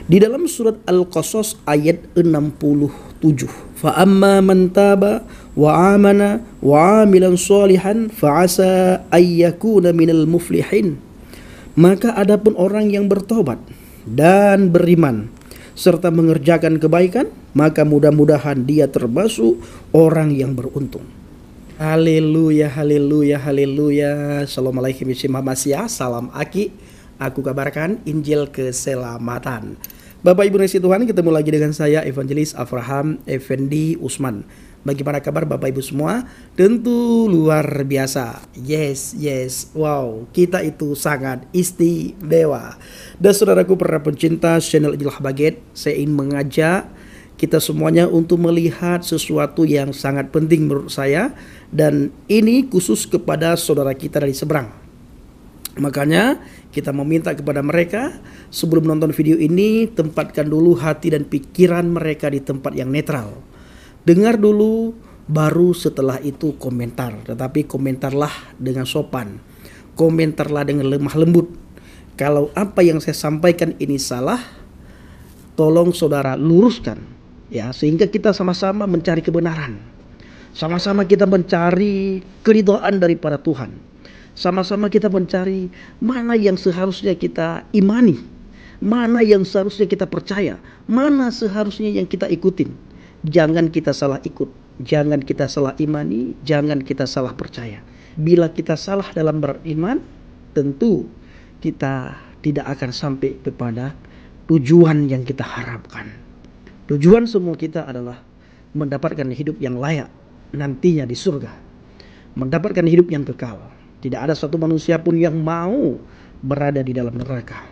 Di dalam surat Al-Qasas ayat 67. Fa amma man taba wa amana wa amilan sholihan fa asa ayyakuna minal muflihin. Maka adapun orang yang bertobat dan beriman serta mengerjakan kebaikan, maka mudah-mudahan dia termasuk orang yang beruntung. Haleluya, haleluya, haleluya. Assalamualaikum warahmatullahi wabarakatuh. Salam Aki. Aku kabarkan Injil keselamatan. Bapak Ibu Nasi Tuhan, ketemu lagi dengan saya Evangelis Avraham Effendi Usman. Bagaimana kabar Bapak Ibu semua? Tentu luar biasa. Yes. Wow, kita itu sangat istimewa. Dan saudaraku para pencinta channel Injil Habaget, saya ingin mengajak kita semuanya untuk melihat sesuatu yang sangat penting menurut saya. Dan ini khusus kepada saudara kita dari seberang. Makanya kita meminta kepada mereka, sebelum menonton video ini, tempatkan dulu hati dan pikiran mereka di tempat yang netral. Dengar dulu, baru setelah itu komentar. Tetapi komentarlah dengan sopan. Komentarlah dengan lemah lembut. Kalau apa yang saya sampaikan ini salah, tolong saudara luruskan. Ya, sehingga kita sama-sama mencari kebenaran. Sama-sama kita mencari keridhaan daripada Tuhan. Sama-sama kita mencari mana yang seharusnya kita imani, mana yang seharusnya kita percaya, mana seharusnya yang kita ikutin. Jangan kita salah ikut, jangan kita salah imani, jangan kita salah percaya. Bila kita salah dalam beriman, tentu kita tidak akan sampai kepada tujuan yang kita harapkan. Tujuan semua kita adalah mendapatkan hidup yang layak nantinya di surga, mendapatkan hidup yang kekal. Tidak ada satu manusia pun yang mau berada di dalam neraka.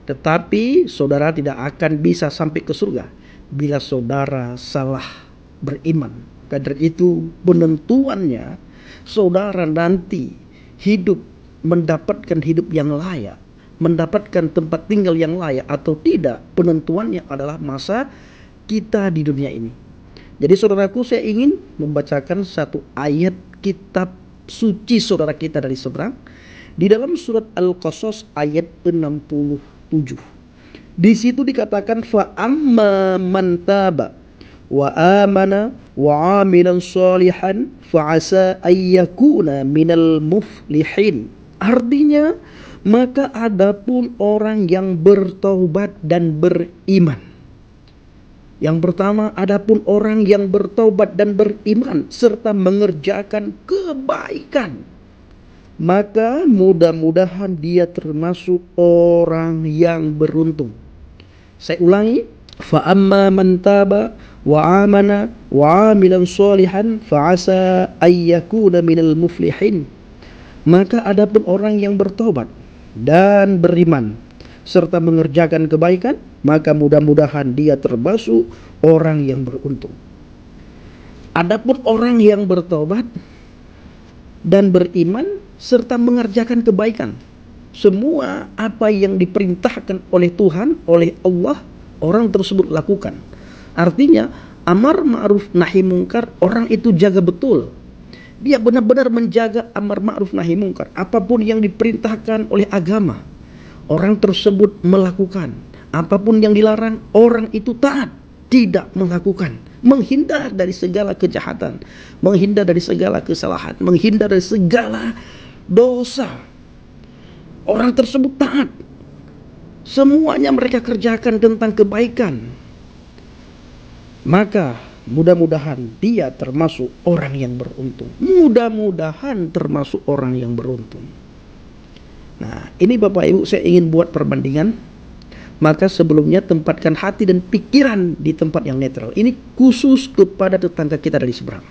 Tetapi saudara tidak akan bisa sampai ke surga bila saudara salah beriman. Karena itu penentuannya saudara nanti hidup, mendapatkan hidup yang layak, mendapatkan tempat tinggal yang layak atau tidak, penentuannya adalah masa kita di dunia ini. Jadi saudaraku, saya ingin membacakan satu ayat kitab suci saudara kita dari seberang di dalam surat Al-Qasas ayat 67. Di situ dikatakan fa amma man taba wa amana wa amilan sholihan fa asa ayyakuna minal muflihin. Artinya, maka adapun orang yang bertaubat dan beriman. Yang pertama, adapun orang yang bertaubat dan beriman serta mengerjakan kebaikan, maka mudah-mudahan dia termasuk orang yang beruntung. Saya ulangi, fa amma man taba wa amana wa amilan sholihan fa asa ayyakuna minal muflihin. Maka adapun orang yang bertobat dan beriman serta mengerjakan kebaikan, maka mudah-mudahan dia termasuk orang yang beruntung. Adapun orang yang bertobat dan beriman serta mengerjakan kebaikan, semua apa yang diperintahkan oleh Tuhan, oleh Allah, orang tersebut lakukan. Artinya amar ma'ruf nahi mungkar, orang itu jaga betul. Dia benar-benar menjaga amar ma'ruf nahi mungkar. Apapun yang diperintahkan oleh agama, orang tersebut melakukan. Apapun yang dilarang, orang itu taat, tidak melakukan. Menghindar dari segala kejahatan, menghindar dari segala kesalahan, menghindar dari segala dosa. Orang tersebut taat. Semuanya mereka kerjakan tentang kebaikan. Maka mudah-mudahan dia termasuk orang yang beruntung. Mudah-mudahan termasuk orang yang beruntung. Nah, ini Bapak Ibu, saya ingin buat perbandingan. Maka sebelumnya tempatkan hati dan pikiran di tempat yang netral. Ini khusus kepada tetangga kita dari seberang.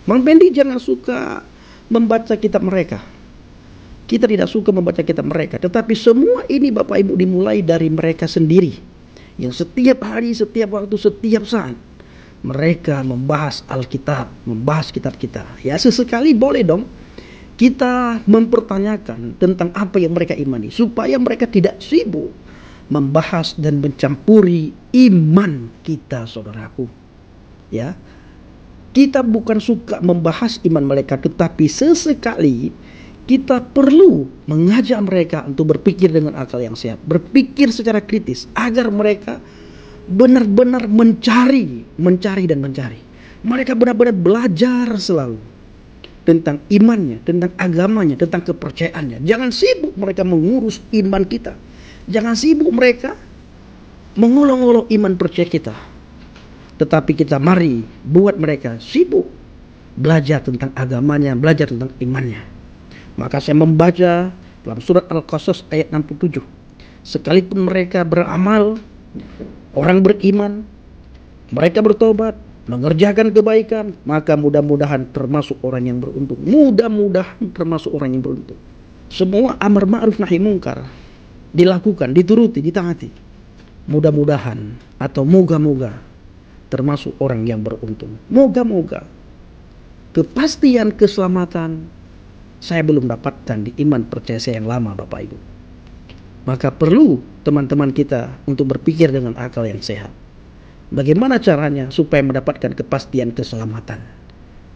Mang Pendi jangan suka membaca kitab mereka. Kita tidak suka membaca kitab mereka. Tetapi semua ini Bapak Ibu dimulai dari mereka sendiri. Yang setiap hari, setiap waktu, setiap saat mereka membahas Alkitab, membahas kitab kita. Ya, sesekali boleh dong kita mempertanyakan tentang apa yang mereka imani, supaya mereka tidak sibuk membahas dan mencampuri iman kita, saudaraku. Ya, kita bukan suka membahas iman mereka, tetapi sesekali kita perlu mengajak mereka untuk berpikir dengan akal yang sehat, berpikir secara kritis, agar mereka benar-benar mencari dan mencari. Mereka benar-benar belajar selalu tentang imannya, tentang agamanya, tentang kepercayaannya. Jangan sibuk mereka mengurus iman kita. Jangan sibuk mereka mengolok-olok iman percaya kita. Tetapi kita mari buat mereka sibuk belajar tentang agamanya, belajar tentang imannya. Maka saya membaca dalam surat Al-Qasas ayat 67. Sekalipun mereka beramal, orang beriman, mereka bertobat, mengerjakan kebaikan, maka mudah-mudahan termasuk orang yang beruntung. Mudah-mudahan termasuk orang yang beruntung. Semua amar ma'ruf nahi mungkar dilakukan, dituruti, ditaati. Mudah-mudahan atau moga-moga termasuk orang yang beruntung. Moga-moga. Kepastian keselamatan saya belum dapatkan di iman percaya saya yang lama, Bapak Ibu. Maka perlu teman-teman kita untuk berpikir dengan akal yang sehat. Bagaimana caranya supaya mendapatkan kepastian keselamatan?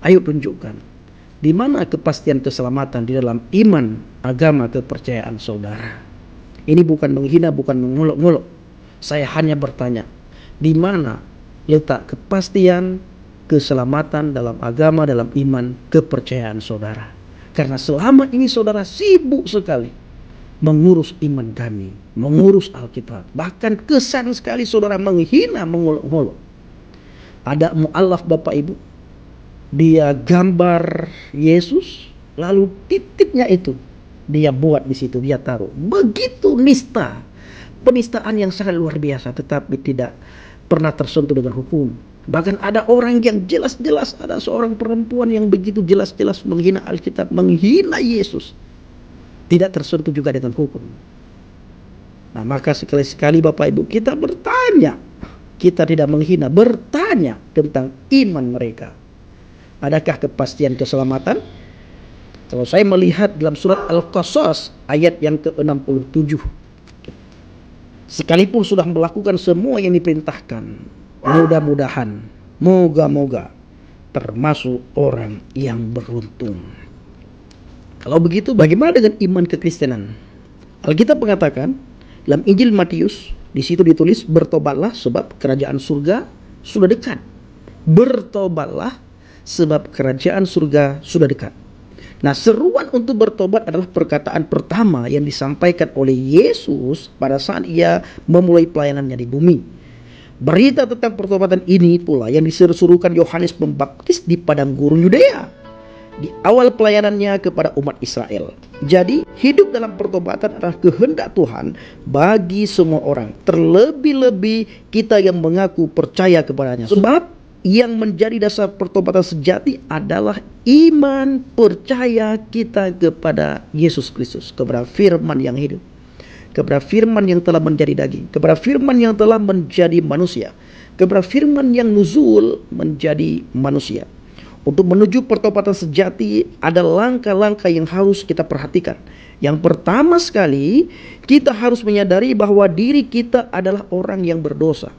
Ayo tunjukkan. Di mana kepastian keselamatan di dalam iman, agama, kepercayaan saudara? Ini bukan menghina, bukan mengolok-olok. Saya hanya bertanya, di mana letak kepastian keselamatan dalam agama, dalam iman, kepercayaan saudara? Karena selama ini saudara sibuk sekali mengurus iman kami, mengurus Alkitab. Bahkan kesan sekali saudara menghina, mengolok-olok. Ada mu'alaf Bapak Ibu, dia gambar Yesus, lalu titiknya itu dia buat di situ, dia taruh. Begitu nista, penistaan yang sangat luar biasa, tetapi tidak pernah tersentuh dengan hukum. Bahkan ada orang yang jelas-jelas, ada seorang perempuan yang begitu jelas-jelas menghina Alkitab, menghina Yesus, tidak tersentuh juga dengan hukum. Nah, maka sekali-sekali Bapak Ibu kita bertanya, kita tidak menghina, bertanya tentang iman mereka. Adakah kepastian keselamatan? Kalau saya melihat dalam surat Al-Qasas ayat yang ke-67, sekalipun sudah melakukan semua yang diperintahkan, mudah-mudahan, moga-moga termasuk orang yang beruntung. Kalau begitu, bagaimana dengan iman kekristenan? Alkitab mengatakan dalam Injil Matius, di situ ditulis, bertobatlah sebab kerajaan surga sudah dekat. Bertobatlah sebab kerajaan surga sudah dekat. Nah, seruan untuk bertobat adalah perkataan pertama yang disampaikan oleh Yesus pada saat ia memulai pelayanannya di bumi. Berita tentang pertobatan ini pula yang diseru-serukan Yohanes Pembaptis di padang gurun Yudea di awal pelayanannya kepada umat Israel. Jadi, hidup dalam pertobatan adalah kehendak Tuhan bagi semua orang, terlebih-lebih kita yang mengaku percaya kepadanya. Sebab yang menjadi dasar pertobatan sejati adalah iman percaya kita kepada Yesus Kristus, kepada firman yang hidup, kepada firman yang telah menjadi daging, kepada firman yang telah menjadi manusia, kepada firman yang nuzul menjadi manusia. Untuk menuju pertobatan sejati ada langkah-langkah yang harus kita perhatikan. Yang pertama sekali, kita harus menyadari bahwa diri kita adalah orang yang berdosa.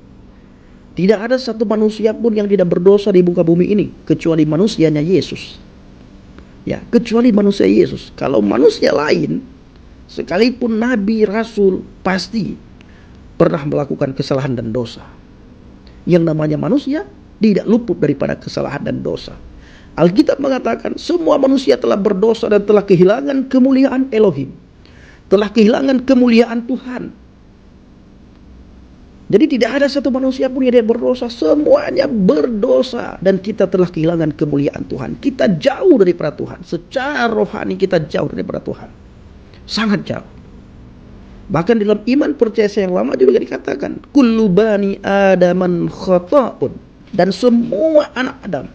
Tidak ada satu manusia pun yang tidak berdosa di muka bumi ini, kecuali manusianya Yesus. Ya, kecuali manusia Yesus. Kalau manusia lain, sekalipun nabi, rasul, pasti pernah melakukan kesalahan dan dosa. Yang namanya manusia tidak luput daripada kesalahan dan dosa. Alkitab mengatakan semua manusia telah berdosa dan telah kehilangan kemuliaan Elohim, telah kehilangan kemuliaan Tuhan. Jadi tidak ada satu manusia pun yang berdosa, semuanya berdosa, dan kita telah kehilangan kemuliaan Tuhan. Kita jauh daripada Tuhan, secara rohani kita jauh daripada Tuhan, sangat jauh. Bahkan dalam iman percaya saya yang lama juga dikatakan kullu bani adaman khata'un, dan semua anak Adam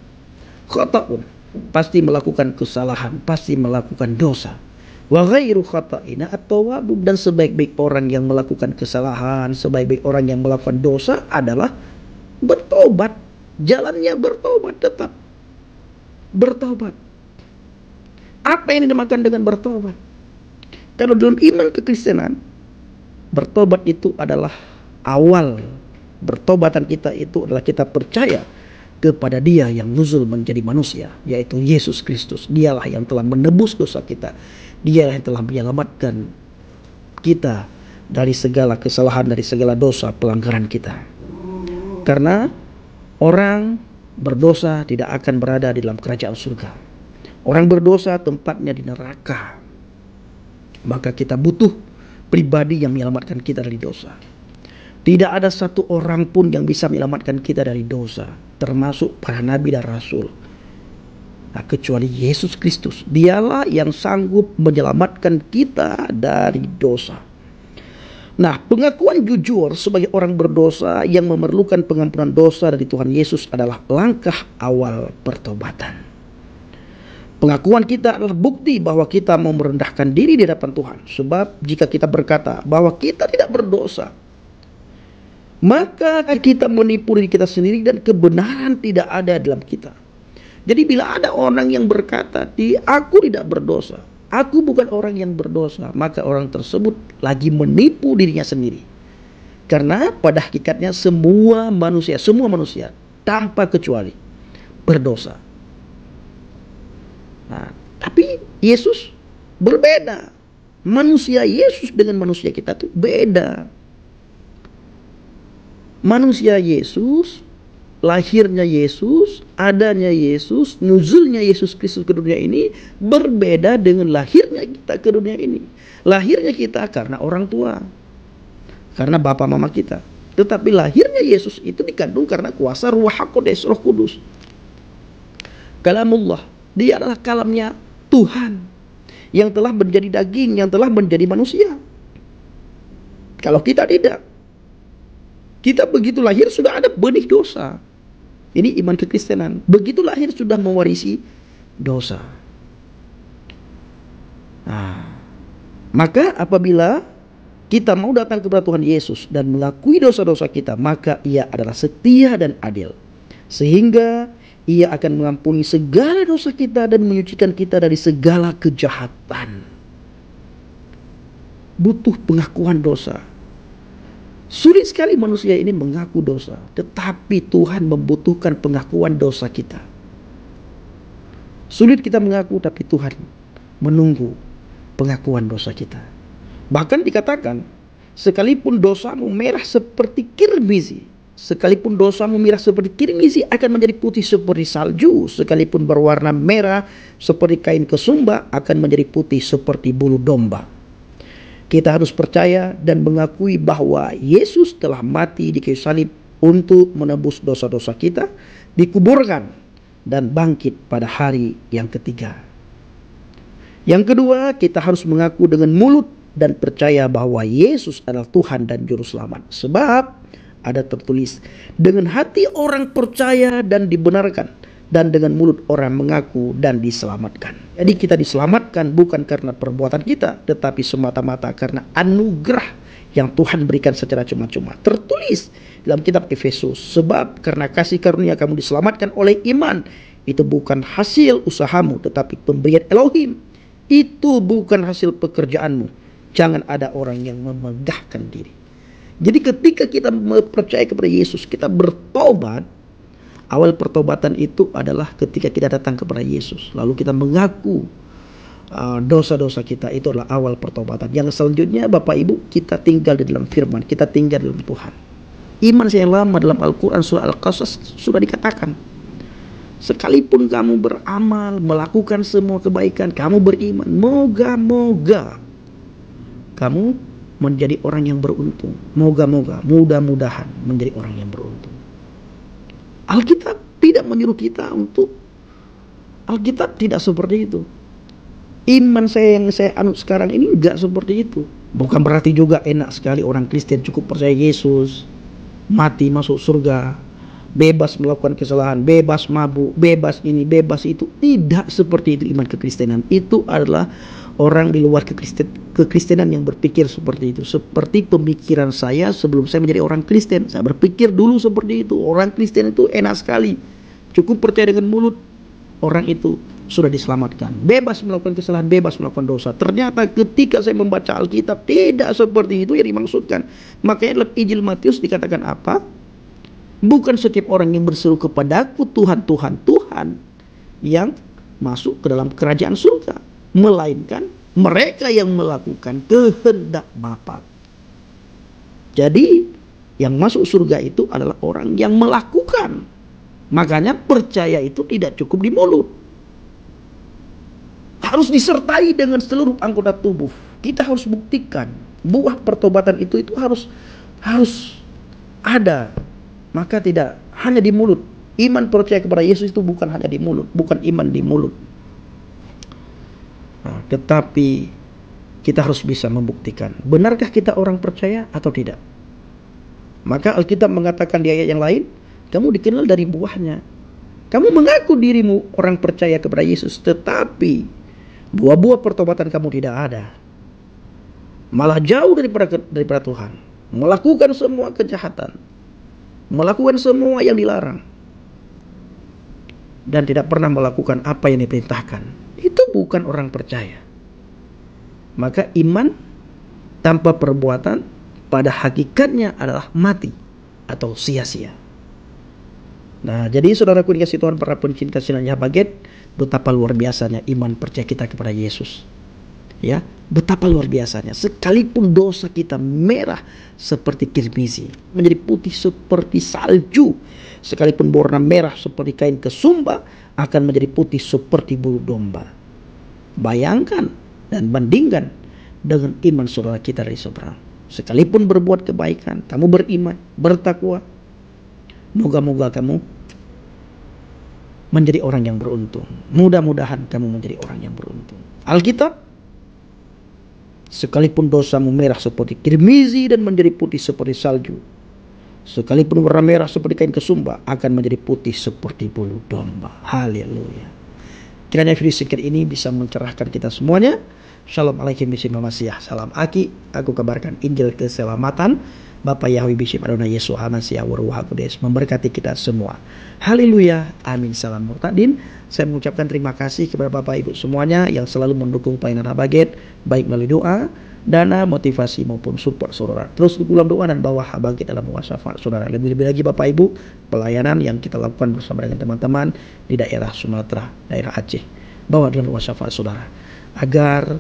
khata'un, pasti melakukan kesalahan, pasti melakukan dosa. Wa ghairu khata'ina at-tawwabun, dan sebaik-baik orang yang melakukan kesalahan, sebaik-baik orang yang melakukan dosa adalah bertobat. Jalannya bertobat, tetap bertobat. Apa yang dinamakan dengan bertobat? Kalau dalam iman kekristenan, bertobat itu adalah awal bertobatan kita, itu adalah kita percaya kepada Dia yang nuzul menjadi manusia, yaitu Yesus Kristus. Dialah yang telah menebus dosa kita. Dia yang telah menyelamatkan kita dari segala kesalahan, dari segala dosa pelanggaran kita. Karena orang berdosa tidak akan berada di dalam kerajaan surga. Orang berdosa tempatnya di neraka. Maka kita butuh pribadi yang menyelamatkan kita dari dosa. Tidak ada satu orang pun yang bisa menyelamatkan kita dari dosa, termasuk para nabi dan rasul. Nah, kecuali Yesus Kristus. Dialah yang sanggup menyelamatkan kita dari dosa. Nah, pengakuan jujur sebagai orang berdosa yang memerlukan pengampunan dosa dari Tuhan Yesus adalah langkah awal pertobatan. Pengakuan kita adalah bukti bahwa kita mau merendahkan diri di hadapan Tuhan. Sebab jika kita berkata bahwa kita tidak berdosa, maka kita menipu diri kita sendiri dan kebenaran tidak ada dalam kita. Jadi bila ada orang yang berkata, aku tidak berdosa, aku bukan orang yang berdosa, maka orang tersebut lagi menipu dirinya sendiri. Karena pada hakikatnya semua manusia tanpa kecuali berdosa. Nah, tapi Yesus berbeda. Manusia Yesus dengan manusia kita itu beda. Manusia Yesus, lahirnya Yesus, adanya Yesus, nuzulnya Yesus Kristus ke dunia ini berbeda dengan lahirnya kita ke dunia ini. Lahirnya kita karena orang tua, karena bapak mama kita. Tetapi lahirnya Yesus itu dikandung karena kuasa Ruh HaQuds, Roh Kudus. Kalamullah, dia adalah kalamnya Tuhan yang telah menjadi daging, yang telah menjadi manusia. Kalau kita tidak, kita begitu lahir sudah ada benih dosa. Ini iman kekristenan. Begitu lahir sudah mewarisi dosa. Nah, maka apabila kita mau datang kepada Tuhan Yesus dan mengakui dosa-dosa kita, maka Ia adalah setia dan adil, sehingga Ia akan mengampuni segala dosa kita dan menyucikan kita dari segala kejahatan. Butuh pengakuan dosa. Sulit sekali manusia ini mengaku dosa, tetapi Tuhan membutuhkan pengakuan dosa kita. Sulit kita mengaku, tapi Tuhan menunggu pengakuan dosa kita. Bahkan dikatakan, sekalipun dosamu merah seperti kirmizi, sekalipun dosamu merah seperti kirmizi akan menjadi putih seperti salju, sekalipun berwarna merah seperti kain kesumba akan menjadi putih seperti bulu domba. Kita harus percaya dan mengakui bahwa Yesus telah mati di kayu salib untuk menebus dosa-dosa kita, dikuburkan dan bangkit pada hari yang ketiga. Yang kedua, kita harus mengaku dengan mulut dan percaya bahwa Yesus adalah Tuhan dan Juru Selamat. Sebab ada tertulis, dengan hati orang percaya dan dibenarkan, dan dengan mulut orang mengaku dan diselamatkan. Jadi kita diselamatkan bukan karena perbuatan kita, tetapi semata-mata karena anugerah yang Tuhan berikan secara cuma-cuma. Tertulis dalam kitab Efesus, sebab karena kasih karunia kamu diselamatkan oleh iman. Itu bukan hasil usahamu, tetapi pemberian Elohim. Itu bukan hasil pekerjaanmu. Jangan ada orang yang memegahkan diri. Jadi ketika kita percaya kepada Yesus, kita bertobat. Awal pertobatan itu adalah ketika kita datang kepada Yesus, lalu kita mengaku dosa-dosa kita. Itu adalah awal pertobatan. Yang selanjutnya, Bapak Ibu, kita tinggal di dalam firman, kita tinggal di dalam Tuhan. Iman yang lama dalam Al-Quran surah Al-Qasas sudah dikatakan, sekalipun kamu beramal, melakukan semua kebaikan, kamu beriman, moga-moga kamu menjadi orang yang beruntung. Moga-moga, mudah-mudahan menjadi orang yang beruntung. Alkitab tidak menyuruh kita untuk, Alkitab tidak seperti itu. Iman saya yang saya anut sekarang ini enggak seperti itu. Bukan berarti juga enak sekali orang Kristen cukup percaya Yesus, mati masuk surga, bebas melakukan kesalahan, bebas mabuk, bebas ini, bebas itu. Tidak seperti itu iman kekristenan. Itu adalah orang di luar kekristenan yang berpikir seperti itu. Seperti pemikiran saya sebelum saya menjadi orang Kristen. Saya berpikir dulu seperti itu. Orang Kristen itu enak sekali, cukup percaya dengan mulut, orang itu sudah diselamatkan, bebas melakukan kesalahan, bebas melakukan dosa. Ternyata ketika saya membaca Alkitab, tidak seperti itu yang dimaksudkan. Makanya dalam Injil Matius dikatakan apa? Bukan setiap orang yang berseru kepadaku Tuhan, Tuhan, Tuhan yang masuk ke dalam kerajaan surga, melainkan Mereka yang melakukan kehendak Bapa. Jadi yang masuk surga itu adalah orang yang melakukan. Makanya percaya itu tidak cukup di mulut, harus disertai dengan seluruh anggota tubuh. Kita harus buktikan buah pertobatan itu harus ada. Maka tidak hanya di mulut. Iman percaya kepada Yesus itu bukan hanya di mulut, bukan iman di mulut. Nah, tetapi kita harus bisa membuktikan, benarkah kita orang percaya atau tidak. Maka Alkitab mengatakan di ayat yang lain, kamu dikenal dari buahnya. Kamu mengaku dirimu orang percaya kepada Yesus, tetapi buah-buah pertobatan kamu tidak ada. Malah jauh daripada Tuhan. Melakukan semua kejahatan. Melakukan semua yang dilarang. Dan tidak pernah melakukan apa yang diperintahkan. Itu bukan orang percaya. Maka iman tanpa perbuatan pada hakikatnya adalah mati atau sia-sia. Nah, jadi saudaraku dikasih Tuhan, para pencinta sinarnya baget, betapa luar biasanya iman percaya kita kepada Yesus. Ya, betapa luar biasanya. Sekalipun dosa kita merah seperti kirmizi, menjadi putih seperti salju. Sekalipun berwarna merah seperti kain kesumba, akan menjadi putih seperti bulu domba. Bayangkan dan bandingkan dengan iman saudara kita dari seberang. Sekalipun berbuat kebaikan, kamu beriman, bertakwa, moga-moga kamu menjadi orang yang beruntung. Mudah-mudahan kamu menjadi orang yang beruntung. Alkitab, sekalipun dosamu merah seperti kirmizi dan menjadi putih seperti salju, sekalipun warna merah seperti kain kesumba, akan menjadi putih seperti bulu domba. Haleluya. Kiranya video singkat ini bisa mencerahkan kita semuanya. Shalom alaikum bishim Masiyah. Salam aki. Aku kabarkan Injil keselamatan. Bapa Yahweh bishim Adonai Yesus Hamasiah Waruha Kudus memberkati kita semua. Haleluya. Amin. Salam murtadin. Saya mengucapkan terima kasih kepada Bapak Ibu semuanya yang selalu mendukung pelayanan Habaget, baik melalui doa, dana, motivasi maupun support saudara. Terus dalam doa dan bawa Habaget dalam wasafat saudara. Lebih-lebih lagi Bapak Ibu, pelayanan yang kita lakukan bersama dengan teman-teman di daerah Sumatera, daerah Aceh. Bawa dalam wasafat saudara. Agar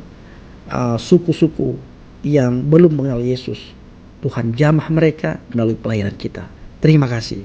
suku-suku yang belum mengenal Yesus, Tuhan jamah mereka melalui pelayanan kita. Terima kasih.